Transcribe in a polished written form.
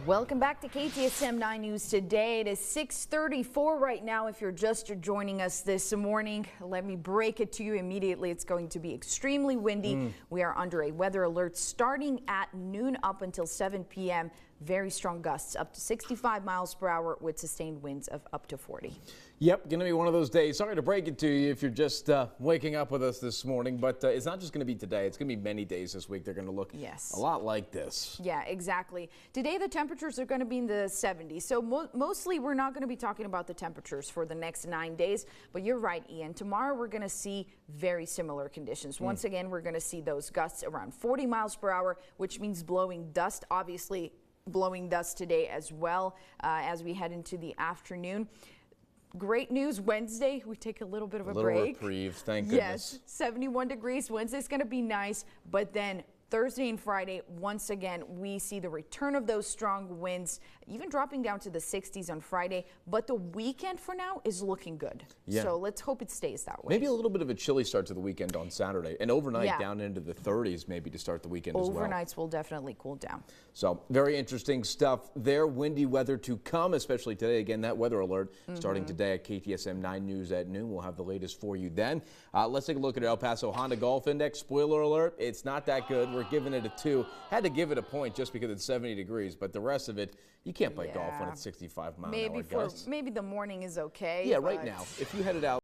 Welcome back to KTSM 9 News Today. It is 6:34 right now. If you're just joining us this morning, let me break it to you immediately. It's going to be extremely windy. We are under a weather alert starting at noon up until 7 p.m. Very strong gusts up to 65 miles per hour with sustained winds of up to 40. Yep, going to be one of those days. Sorry to break it to you if you're just waking up with us this morning, but it's not just going to be today. It's going to be many days this week. They're going to look a lot like this. Yeah, exactly. Today the temperatures are going to be in the 70s. So mostly we're not going to be talking about the temperatures for the next 9 days. But you're right, Ian. Tomorrow we're going to see very similar conditions. Once again, we're going to see those gusts around 40 miles per hour, which means blowing dust, obviously blowing dust today as well as we head into the afternoon. Great news, Wednesday, we take a little bit of a break. Reprieve, thank goodness. Yes, 71 degrees. Wednesday's going to be nice, but then Thursday and Friday, once again, we see the return of those strong winds, even dropping down to the 60s on Friday. But the weekend for now is looking good. Yeah. So let's hope it stays that way. Maybe a little bit of a chilly start to the weekend on Saturday, and overnight down into the 30s maybe to start the weekend as well. Overnights will definitely cool down. So very interesting stuff there. Windy weather to come, especially today. Again, that weather alert starting today at KTSM 9 News at noon. We'll have the latest for you then. Let's take a look at El Paso Honda Golf Index. Spoiler alert, it's not that good. We're giving it a 2. Had to give it a point just because it's 70 degrees, but the rest of it, you can't play golf when it's 65 mile an hour gusts. Maybe the morning is okay. Yeah, right now, if you headed out